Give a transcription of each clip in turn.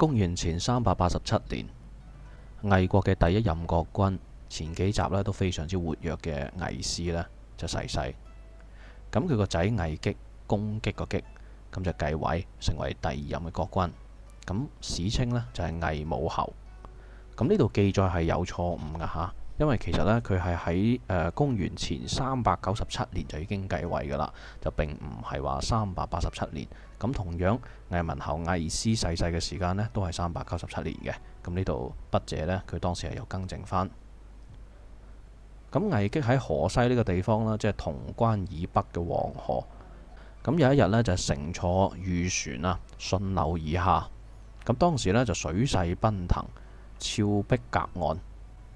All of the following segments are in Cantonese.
公元前387年，魏國嘅第一任國君，前幾集咧都非常之活躍嘅魏氏呢就逝世。咁佢個仔魏擊，攻擊個擊，咁就繼位成為第二任嘅國君。咁史稱呢就係魏武侯。咁呢度記載係有錯誤㗎吓，因為其實呢，佢係喺公元前397年就已經繼位㗎啦，就並唔係話387年。咁同樣魏文侯魏師逝世嘅時間呢，都係397年嘅。咁呢度筆者呢，佢當時係有更正返。咁魏擊喺河西呢個地方啦，即係潼關以北嘅黃河。咁有一日呢，就乘坐御船啊，順流而下。咁當時呢，就水勢奔騰，峭壁隔岸。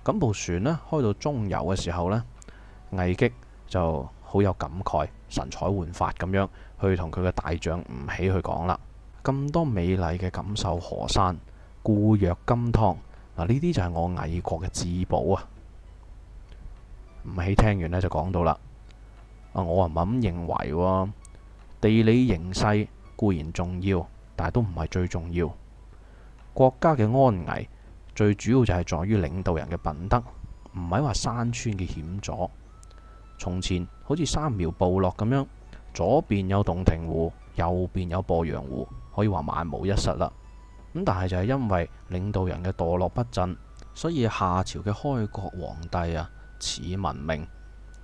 咁部船呢，開到中游嘅時候呢，魏擊就好有感慨，神采煥發咁樣去同佢嘅大將吳起去講啦。咁多美麗嘅錦繡河山，固若金湯，嗱，呢啲就係我魏國嘅至寶啊！吳起聽完呢，就講到啦，我唔係咁認為喎，地理形勢固然重要，但係都唔係最重要。國家嘅安危最主要就係在於領導人嘅品德，唔係話山川嘅險阻。從前好似三苗部落咁樣，左邊有洞庭湖，右邊有鄱陽湖，可以話萬無一失啦。咁但係就係因為領導人嘅墮落不振，所以夏朝嘅開國皇帝啊，始文明。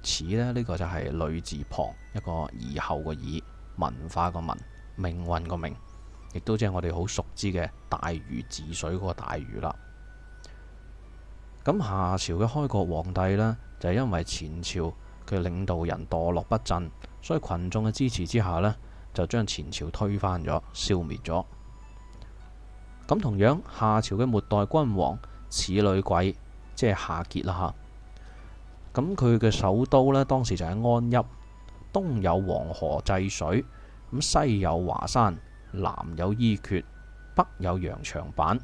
始呢個就係女字旁一個以後個以，文化個文，命運個命，亦都即係我哋好熟知嘅大禹治水嗰個大禹啦。咁夏朝嘅開國皇帝呢，就係因為前朝嘅領導人墮落不振，所以群眾嘅支持之下呢，就將前朝推翻咗，消滅咗。咁同樣夏朝嘅末代君王始呂貴，即係夏桀啦嚇。咁佢嘅首都呢，當時就係安邑，東有黃河濟水，咁西有華山，南有伊闕，北有陽長坂。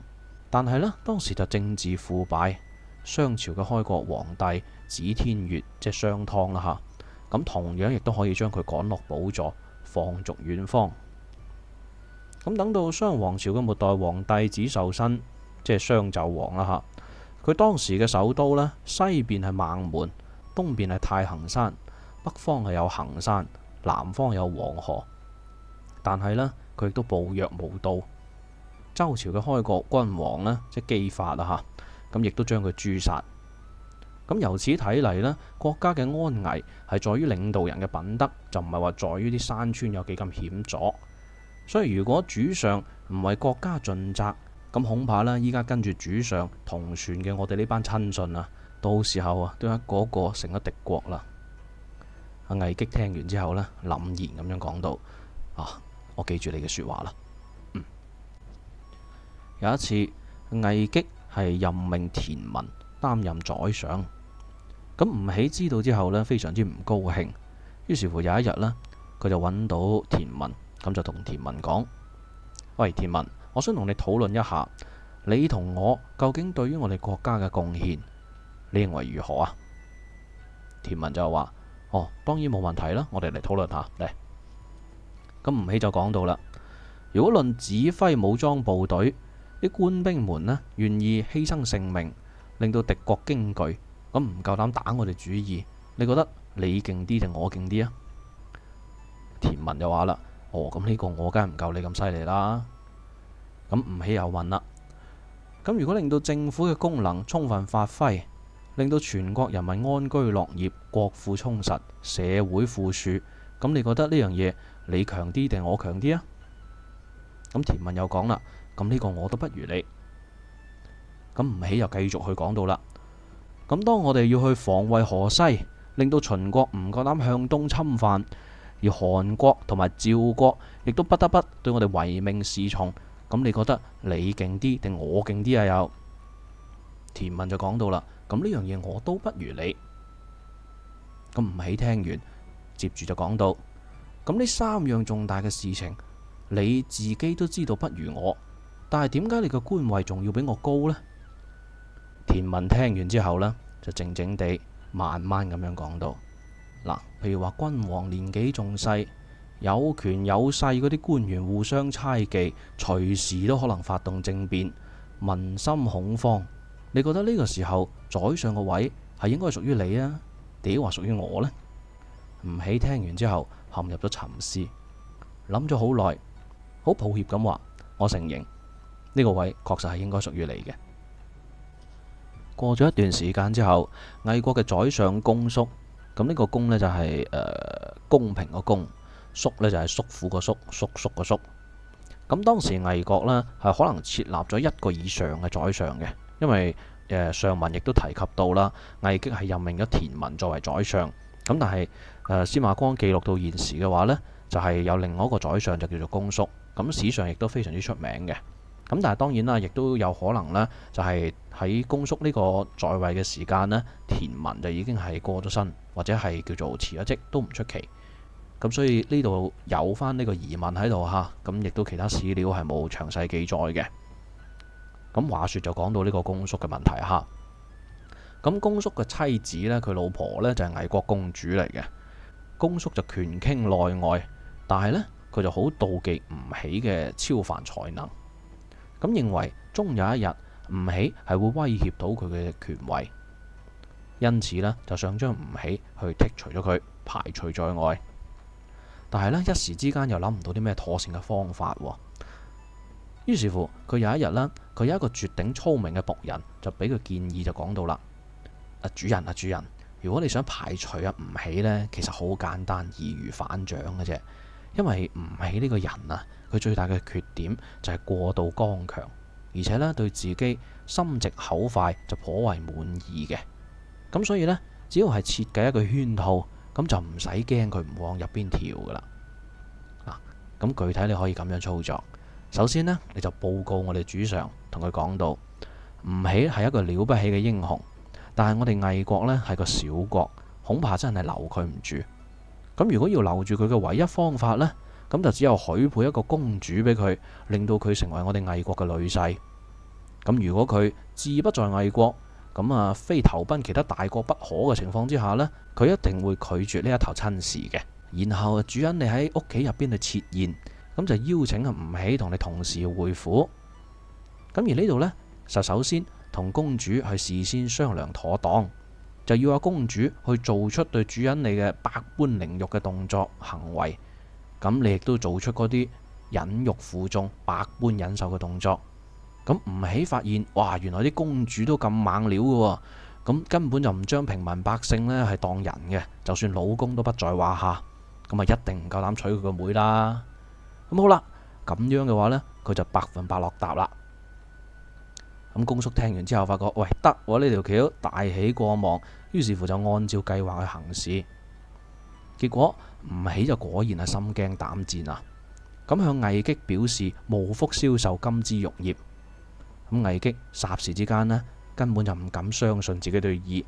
但係呢，當時就政治腐敗。商朝嘅開國皇帝子天乙，即係商湯啦嚇。咁同樣亦都可以將佢趕落寶座，放逐遠方。咁等到商王朝嘅末代皇帝子受辛，即係商紂王啦嚇。佢當時嘅首都呢，西邊係孟門，東邊係太行山，北方係有衡山，南方有黃河。但係呢，佢亦都暴虐無道。周朝嘅開國君王呢，即係姬發啦嚇。咁亦都將佢誅殺。咁由此睇嚟呢，國家嘅安危係在於領導人嘅品德，就唔係話在於啲山川有幾咁險阻。所以如果主上唔為國家盡責，咁恐怕呢，依家跟住主上同船嘅我哋呢班親信啊，到時候啊都一個個成咗敵國啦。阿魏擊聽完之後呢，凜然咁樣講到：我記住你嘅說話啦。有一次，魏擊係任命田文擔任宰相。咁吳起知道之後呢，非常之唔高興。於是乎有一日呢，佢就揾到田文，咁就同田文講：喂，田文，我想同你討論一下，你同我究竟對於我哋國家嘅貢獻，你認為如何啊？田文就話：當然冇問題啦，我哋嚟討論下嚟。咁吳起就講到啦：如果論指揮武裝部隊，啲官兵們呢，願意犧牲性命，令到敵國驚懼，咁唔夠膽打我哋主意，你覺得你勁啲定我勁啲啊？田文就話啦：咁呢個我梗係唔夠你咁犀利啦。咁吳起又問啦：咁如果令到政府嘅功能充分發揮，令到全國人民安居樂業，國庫充實，社會富庶，咁你覺得呢樣嘢你強啲定我強啲啊？咁田文又講啦：咁呢個我都不如你。咁吳起又繼續去講到啦：咁當我哋要去防衛河西，令到秦國唔夠膽向東侵犯，而韓國同埋趙國亦都不得不對我哋唯命是從，咁你覺得你勁啲定我勁啲啊？又田文就講到啦：咁呢樣嘢我都不如你。咁吳起聽完，接住就講到：咁呢三樣重大嘅事情，你自己都知道不如我，但係點解你個官位仲要比我高呢？田文聽完之後呢，就靜靜地慢慢咁樣講到：嗱，譬如話君王年紀仲細，有權有勢嗰啲官員互相猜忌，隨時都可能發動政變，民心恐慌。你覺得呢個時候宰相個位係應該屬於你啊，定話屬於我呢？吳起聽完之後陷入咗沉思，諗咗好耐，好抱歉咁話：我承認呢個位確實係應該屬於你嘅。過咗一段時間之後，魏國嘅宰相公叔，咁呢個公呢就係公平個公，叔呢就係叔父個叔，叔叔個叔。咁當時魏國呢係可能設立咗一個以上嘅宰相嘅，因為上文亦都提及到啦，魏擊係任命咗田文作為宰相。咁但係司馬光記錄到現時嘅話呢，就係有另外一個宰相就叫做公叔，咁史上亦都非常之出名嘅。咁但係當然啦，亦都有可能呢，就係喺公叔呢個在位嘅時間呢，田文就已經係過咗身，或者係叫做辭咗職都唔出奇。咁所以呢度有翻呢個疑問喺度嚇，咁亦都其他史料係冇詳細記載嘅。咁話說就講到呢個公叔嘅問題嚇。咁公叔嘅妻子呢，佢老婆呢就係魏國公主嚟嘅。公叔就權傾內外，但係呢，佢就好妒忌吳起嘅超凡才能。咁認為終有一日吳起係會威脅到佢嘅權位，因此呢，就想將吳起去剔除咗佢，排除在外。但係呢，一時之間又諗唔到啲咩妥善嘅方法。於是乎，佢有一日呢，佢有一個絕頂聰明嘅僕人就俾佢建議，就講到啦：主人，如果你想排除吳起呢，其實好簡單，易如反掌嘅啫。因為吳起呢個人啊，佢最大嘅缺點就係過度剛強，而且呢對自己心直口快就頗為滿意嘅。咁所以呢，只要係設計一個圈套，咁就唔使驚佢唔往入邊跳噶啦。咁具體你可以咁樣操作。首先呢，你就報告我哋主上，同佢講到吳起係一個了不起嘅英雄，但係我哋魏國呢係個小國，恐怕真係留佢唔住。咁如果要留住佢嘅唯一方法呢，咁就只有許配一個公主俾佢，令到佢成為我哋魏國嘅女婿。咁如果佢志不在魏國，咁非投奔其他大國不可嘅情況之下呢，佢一定會拒絕呢一頭親事嘅。然後主人你喺屋企入邊去設宴，咁就邀請吳起同你同時會府。咁而呢度呢，就首先同公主去事先商量妥當，就要公主去做出對主人你嘅百般凌辱嘅動作行為。咁你亦都做出嗰啲忍辱負重、百般忍受嘅動作。咁吳起發現，哇，原來啲公主都咁猛料嘅，咁根本就唔將平民百姓呢係當人嘅，就算老公都不在話下。咁一定唔夠膽娶佢個妹啦。咁好啦，咁樣嘅話呢，佢就100%落答啦。咁公叔聽完之後發覺，喂，得喎，呢條橋大喜過望，於是乎就按照計劃去行事。結果吳起就果然係心驚膽戰啊！咁向魏擊表示無福消受金枝玉葉。咁魏擊霎時之間呢，根本就唔敢相信自己對耳。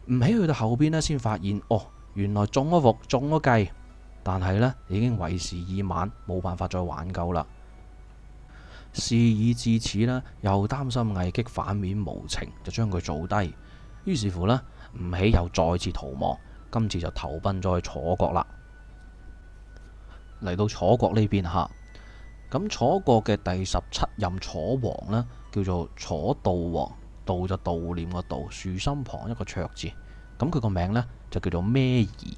吳起去到後邊呢，先發現原來中咗伏，中咗計，但係呢已經為時已晚，冇辦法再挽救啦。事已至此呢，又擔心魏擊反面無情，就將佢做低。於是乎呢，吳起又再次逃亡，今次就投奔咗去楚國啦。嚟到楚國呢邊下，咁楚國嘅第17任楚王呢，叫做楚悼王，悼就悼念個悼，豎心旁一個卓字。咁佢個名呢，就叫做孭兒。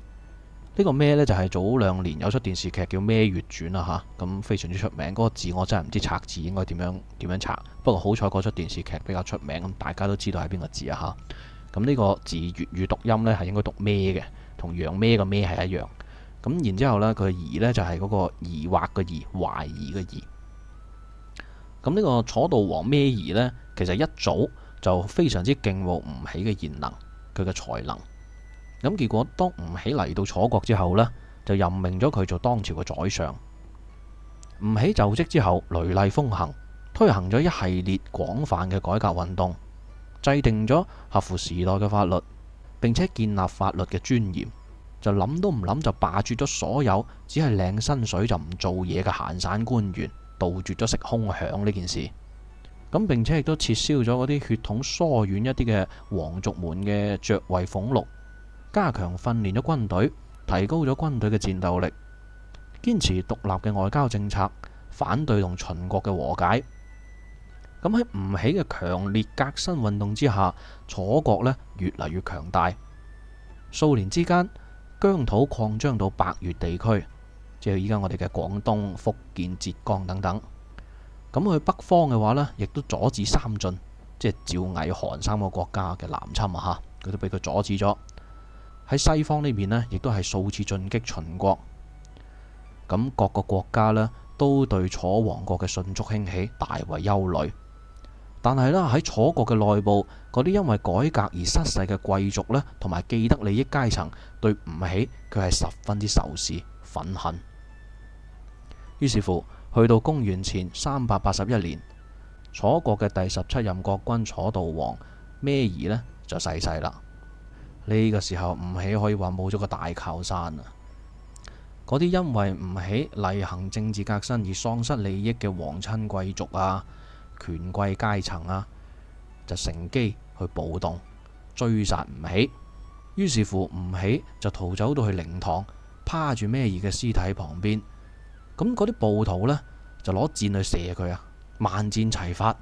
呢個孭呢，就係早2年有出電視劇叫《孭月傳》啦嚇，咁非常之出名。嗰個字我真係唔知拆字應該點樣拆。不過好彩嗰出電視劇比較出名，咁大家都知道係邊個字啊嚇。咁呢個字粵語讀音呢，係應該讀孭嘅，同楊咩個孭係一樣。咁然之後呢，佢嘅兒呢，就係嗰個疑惑嘅疑，懷疑嘅疑。咁呢個楚悼王孭兒呢，其實一早就非常之敬慕吳起嘅賢能，佢嘅才能。咁結果當吳起嚟到楚國之後呢，就任命咗佢做當朝嘅宰相。吳起就職之後，雷厲風行，推行咗一系列廣泛嘅改革運動，制定咗合乎時代嘅法律，並且建立法律嘅尊嚴。就諗都唔諗就罷黜咗所有只係領薪水就唔做嘢嘅閒散官員，杜絕咗食空餉呢件事。咁並且亦都撤銷咗嗰啲血統疏遠一啲嘅皇族們嘅爵位俸祿，加強訓練咗軍隊，提高咗軍隊嘅戰鬥力，堅持獨立嘅外交政策，反對同秦國嘅和解。咁喺吳起嘅強烈革新運動之下，楚國呢越嚟越強大。數年之間，疆土擴張到百越地區，即係依家我哋嘅廣東、福建、浙江等等。咁去北方嘅話呢，亦都阻止三晉，即係趙、魏、韓三個國家嘅南侵啊！嚇，佢都俾佢阻止咗。喺西方呢邊呢，亦都係數次進擊秦國。咁各個國家呢，都對楚王國嘅迅速興起大為憂慮。但係咧，喺楚國嘅內部，嗰啲因為改革而失勢嘅貴族呢，同埋既得利益階層，對吳起佢係十分之仇視憤恨。於是乎，去到公元前381年，楚國嘅第17任國君楚悼王孭兒呢就逝世啦。呢個時候，吳起可以話冇咗個大靠山啊！嗰啲因為吳起厲行政治革新而喪失利益嘅皇親貴族啊、權貴階層啊，就乘機去暴動追殺吳起。於是乎，吳起就逃走到去靈堂，趴住孭兒嘅屍體旁邊。咁嗰啲暴徒呢，就攞箭去射佢啊，萬箭齊發，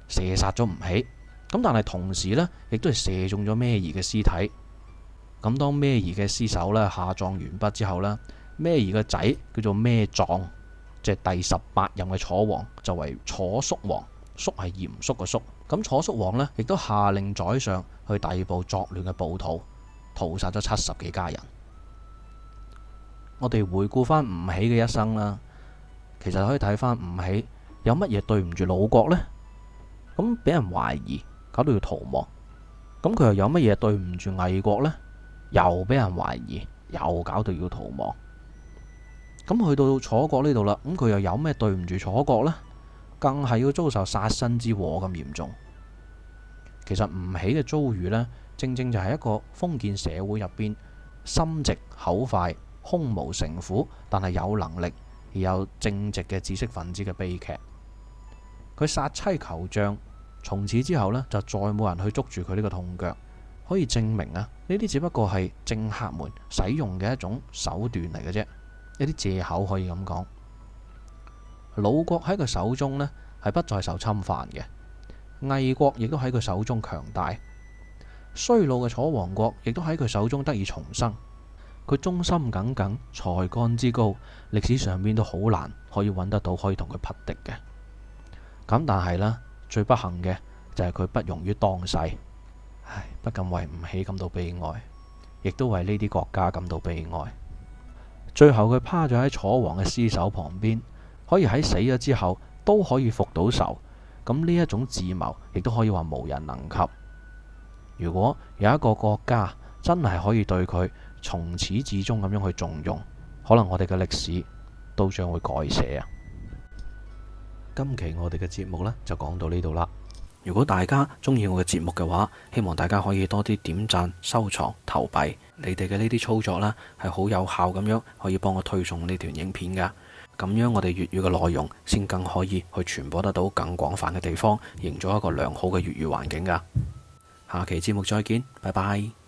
射殺咗吳起。咁但係同時呢，亦都係射中咗孭兒嘅屍體。咁當孭兒嘅屍首呢下葬完畢之後呢，孭兒個仔叫做孭壯，即係第18任嘅楚王，就為楚肅王。肅係嚴肅嘅肅。咁楚肅王呢，亦都下令宰相去逮捕作亂嘅暴徒，屠殺咗70幾家人。我哋回顧翻吳起嘅一生啦，其實可以睇翻吳起有乜嘢對唔住魯國呢？咁俾人懷疑，搞到要逃亡。咁佢又有乜嘢對唔住魏國呢？又俾人懷疑，又搞到要逃亡。咁去到楚國呢度啦，咁佢又有咩對唔住楚國呢？更係要遭受殺身之禍咁嚴重。其實吳起嘅遭遇呢，正正就係一個封建社會入邊心直口快、胸無城府，但係有能力而有正直嘅知識分子嘅悲劇。佢殺妻求將，從此之後呢，就再冇人去捉住佢呢個痛腳。可以證明啊，呢啲只不過係政客們使用嘅一種手段嚟嘅啫，一啲借口可以咁講。魯國喺佢手中呢，係不再受侵犯嘅，魏國亦都喺佢手中強大，衰老嘅楚王國亦都喺佢手中得以重生。佢忠心耿耿，才幹之高，歷史上邊都好難可以揾得到可以同佢匹敵嘅。咁但係呢，最不幸嘅就係佢不容於當世。唉，不禁為吳起感到悲哀，亦都為呢啲國家感到悲哀。最後佢趴咗喺楚王嘅屍首旁邊，可以喺死咗之後都可以復到仇。咁呢一種智謀，亦都可以話無人能及。如果有一個國家真係可以對佢從始至終咁樣去重用，可能我哋嘅歷史都將會改寫啊！今期我哋嘅節目呢，就講到呢度啦。如果大家中意我嘅節目嘅話，希望大家可以多啲點讚、收藏、投幣。你哋嘅呢啲操作呢，係好有效咁樣可以幫我推送呢條影片噶。咁樣我哋粵語嘅內容先更可以去傳播得到更廣泛嘅地方，營造一個良好嘅粵語環境噶。下期節目再見，拜拜。